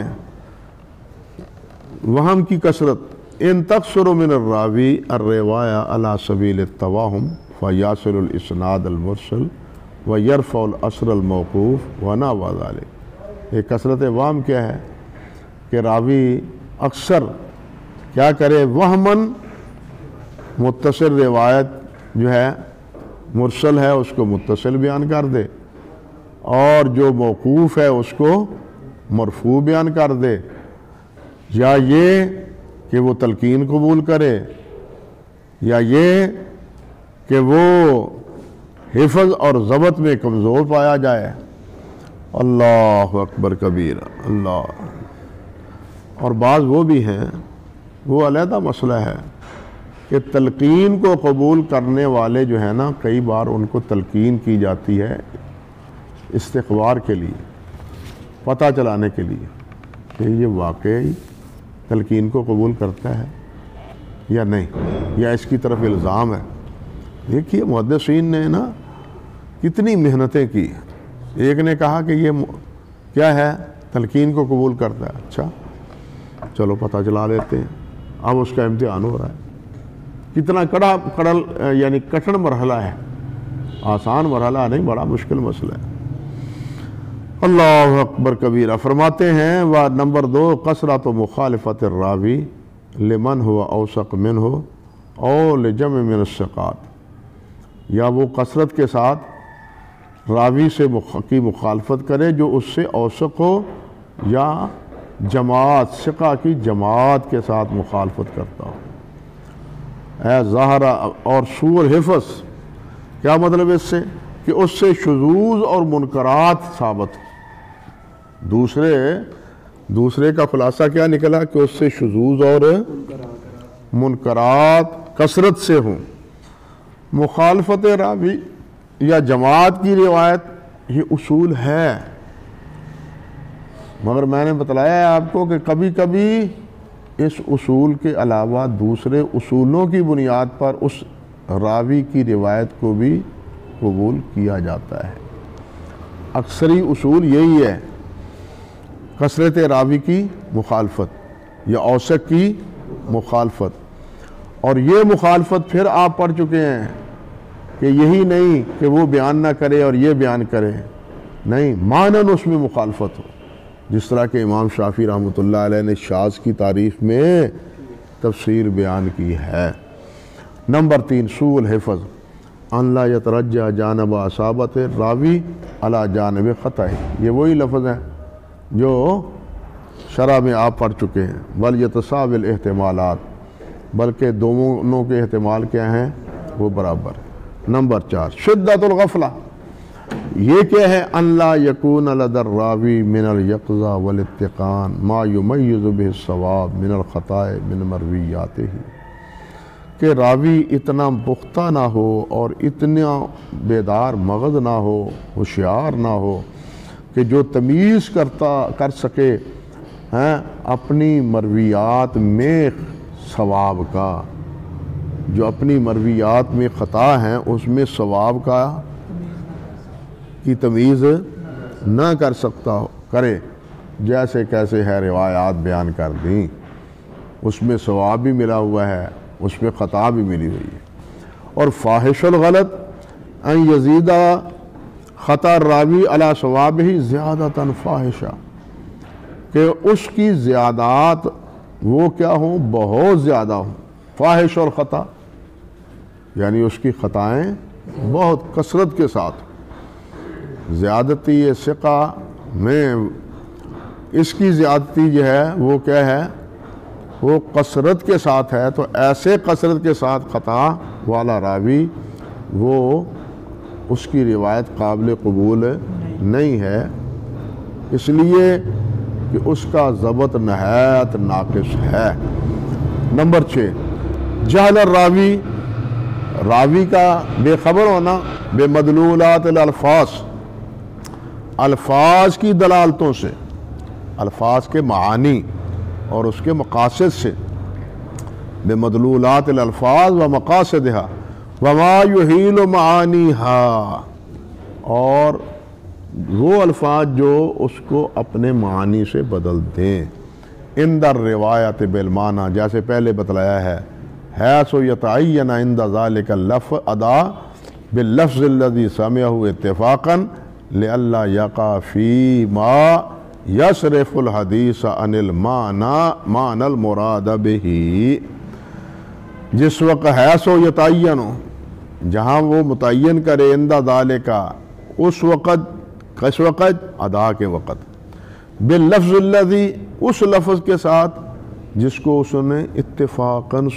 وہم کی کثرت. ان تکثر من الراوی الروایہ علی سبیل التواہم فیاصل الاسناد المرسل ویرفع الاثر الموقوف ونحو ذلک. یہ کثرت وہم کیا ہے کہ راوی اکثر کیا کرے، وہمن متصل روایت جو ہے مرسل ہے اس کو متصل بیان کر دے، اور جو موقوف ہے اس کو مرفوع بیان کر دے، یا یہ کہ وہ تلقین قبول کرے، یا یہ کہ وہ حفظ اور ضبط میں کمزور پایا جائے. اللہ اکبر کبیرہ. اللہ. اور بعض وہ بھی ہیں، وہ علیحدہ مسئلہ ہے کہ تلقین کو قبول کرنے والے جو ہیں نا، کئی بار ان کو تلقین کی جاتی ہے استخبار کے لیے، پتہ چلانے کے لیے کہ یہ واقعی تلقین کو قبول کرتا ہے یا نہیں، یا اس کی طرف الزام ہے. دیکھیے محدثین نے نا کتنی محنتیں کی. ایک نے کہا کہ یہ کیا ہے، تلقین کو قبول کرتا ہے. اچھا چلو پتہ چلا لیتے ہیں. اب اس کا امتحان ہو رہا ہے. کتنا یعنی کٹھن مرحلہ ہے، آسان مرحلہ نہیں، بڑا مشکل مسئلہ ہے. اللہ اکبر کبیرہ. فرماتے ہیں نمبر 2 کثرت و مخالفت الراوی لمن ہوا اوثق منہ او لجمع من الثقات، یا وہ کثرت کے ساتھ راوی سے کی مخالفت کرے جو اس سے اوثق ہو، یا جماعت ثقہ کی جماعت کے ساتھ مخالفت کرتا ہو. اے ظاہرہ اور سوء الحفظ، کیا مطلب اس سے کہ اس سے شذوذ اور منکرات ثابت. دوسرے کا خلاصہ کیا نکلا کہ اس سے شذوذ اور منکرات کثرت سے ہوں. مخالفت راوی یا جماعت کی روایت یہ اصول ہے، مگر میں نے بتلایا ہے آپ کو کہ کبھی کبھی اس اصول کے علاوہ دوسرے اصولوں کی بنیاد پر اس راوی کی روایت کو بھی قبول کیا جاتا ہے. اکثری اصول یہی ہے، کثرت راوی کی مخالفت یا اوثق کی مخالفت. اور یہ مخالفت پھر آپ پڑھ چکے ہیں کہ یہی نہیں کہ وہ بیان نہ کرے اور یہ بیان کرے، نہیں، معنن اس میں مخالفت ہو، جس طرح کہ امام شافعی رحمۃ اللہ علیہ نے شاذ کی تعریف میں تفسیر بیان کی ہے. نمبر 3 سوء الحفظ، ان لا یترجع جانب اصابت راوی علی جانب خطأ. یہ وہی لفظ ہیں جو شرح میں آپ پڑھ چکے ہیں. بل یتساوی الاحتمالات، بلکہ دونوں کے احتمال کیا ہیں، وہ برابر. نمبر 4 شدت الغفلہ، یہ کیا ہے، ان لا یکون لدى الراوی من الیقظہ والاتقان ما یمیز به الصواب من الخطاء من مرویاتہ. کہ راوی اتنا پختہ نہ ہو اور اتنا بیدار مغز نہ ہو، ہوشیار نہ ہو کہ جو تمیز کر سکے اپنی مرویات میں ثواب کا، جو اپنی مرویات میں خطا ہیں اس میں ثواب کی تمیز نہ کر سکتا کرے، جیسے کیسے ہے روایات بیان کر دیں، اس میں ثواب بھی ملا ہوا ہے، اس میں خطا بھی ملی ہوئی ہے۔ اور فاحش الغلط ان یزیدہ خطا راوی علی ثواب ہی زیادتاً فاحشہ، کہ اس کی زیادات وہ کیا ہوں، بہت زیادہ ہوں۔ فاحش اور خطا یعنی اس کی خطائیں بہت کثرت کے ساتھ، زیادتی ثقہ میں اس کی زیادتی جو ہے وہ کیا ہے، وہ کثرت کے ساتھ ہے، تو ایسے کثرت کے ساتھ خطا والا راوی وہ اس کی روایت قابل قبول نہیں ہے، اس لیے کہ اس کا ضبط نہایت ناقص ہے۔ نمبر 6، جہل الراوی، راوی کا بے خبر ہونا بے مدلولات الالفاظ، الفاظ کی دلالتوں سے، الفاظ کے معانی اور اس کے مقاصد سے، بے مدلولات الالفاظ و مقاصدہا وما یحیل معانیہا، اور وہ الفاظ جو اس کو اپنے معنی سے بدل دیں، عند الروایت بالمعنی، جیسے پہلے بتلایا ہے، حیث یتعین عند ذلک اللفظ ادا باللفظ الذی سمعہ اتفاقا لئلا یقع فی ما یصرف الحدیث عن المعنی المراد بہ، جس وقت حیث یتعین، جہاں وہ متعین کرے، عند ذالک، اس وقت ادا کے وقت، باللفظ الذی، اس لفظ کے ساتھ جس کو اس نے اتفاقاً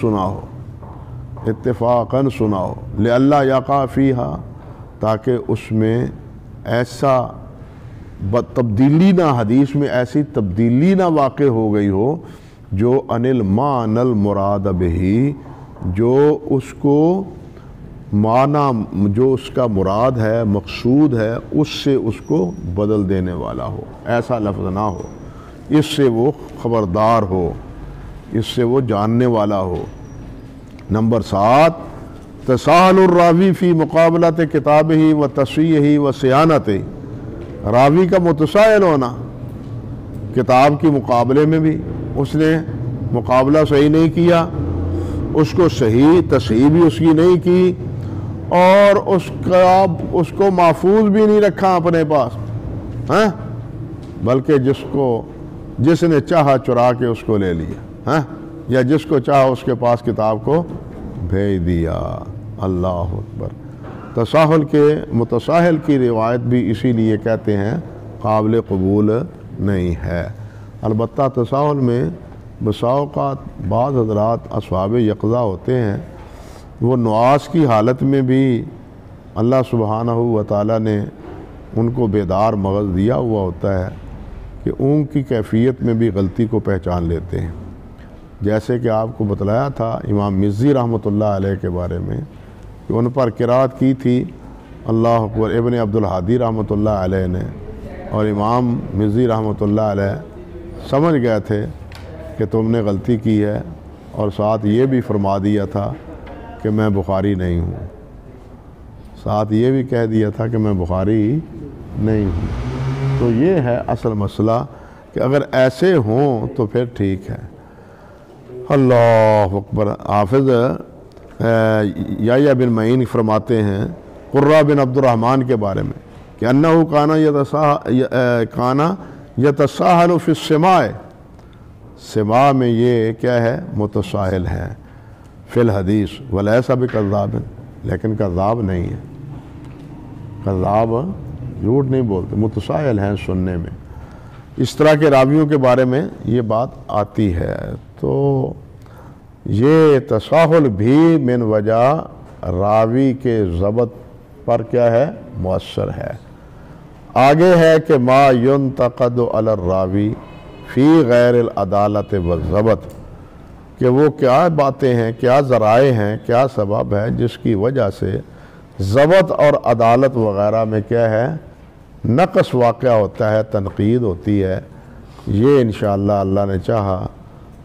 سنا ہو، لئلا یقع فیہا، تاکہ اس میں ایسا تبدیلی نہ، حدیث میں ایسی تبدیلی نہ واقع ہو گئی ہو جو عن المعنی المراد بہ، جو اس کو معنی، جو اس کا مراد ہے، مقصود ہے، اس سے اس کو بدل دینے والا ہو، ایسا لفظ نہ ہو، اس سے وہ خبردار ہو، اس سے وہ جاننے والا ہو۔ نمبر 7، تساہل الراوی فی مقابلت کتابہ و تصحیحہ و صیانتہ، راوی کا متساہل ہونا کتاب کے مقابلے میں بھی، اس نے مقابلہ صحیح نہیں کیا، اس کو صحیح تصحیح بھی اس کی نہیں کی، اور اس کو محفوظ بھی نہیں رکھا اپنے پاس، بلکہ جس نے چاہا چرا کے اس کو لے لیا، یا جس کو چاہا اس کے پاس کتاب کو بھیج دیا۔ اللہ اکبر۔ متساہل کی روایت بھی اسی لیے کہتے ہیں قابل قبول نہیں ہے۔ البتہ تساہل میں بسا اوقات بعض حضرات اصحاب یقظہ ہوتے ہیں، وہ نعاس کی حالت میں بھی اللہ سبحانہ و تعالیٰ نے ان کو بیدار مغز دیا ہوا ہوتا ہے کہ اونگ کی کیفیت میں بھی غلطی کو پہچان لیتے ہیں، جیسے کہ آپ کو بتلایا تھا امام مزی رحمۃ اللہ علیہ کے بارے میں کہ ان پر قرات کی تھی اللہ اکبر ابن عبد الحادی رحمۃ اللہ علیہ نے، اور امام مزی رحمۃ اللہ علیہ سمجھ گئے تھے کہ تم نے غلطی کی ہے، اور ساتھ یہ بھی فرما دیا تھا کہ میں بخاری نہیں ہوں، ساتھ یہ بھی کہہ دیا تھا کہ میں بخاری نہیں ہوں۔ تو یہ ہے اصل مسئلہ کہ اگر ایسے ہوں تو پھر ٹھیک ہے۔ اللہ اکبر۔ حافظ یحییٰ بن معین فرماتے ہیں قرہ بن عبد الرحمن کے بارے میں کہ انہو کانا یتساہل فی السماع، سماع میں یہ کیا ہے، متساہل ہے، فی الحدیث ولیس بکذاب، لیکن کذاب نہیں ہے، کذاب جھوٹ نہیں بولتے، متساہل ہیں سننے میں۔ اس طرح کے راویوں کے بارے میں یہ بات آتی ہے، تو یہ تساہل بھی من وجہ راوی کے ضبط پر کیا ہے، مؤثر ہے۔ آگے ہے کہ ما ينتقد علی الراوی فی غیر العدالت والضبط، کہ وہ کیا باتیں ہیں، کیا ذرائع ہیں، کیا سبب ہے جس کی وجہ سے ضبط اور عدالت وغیرہ میں کیا ہے، نقص واقع ہوتا ہے، تنقید ہوتی ہے۔ یہ انشاءاللہ اللہ نے چاہا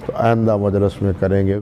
تو آئندہ مجلس میں کریں گے۔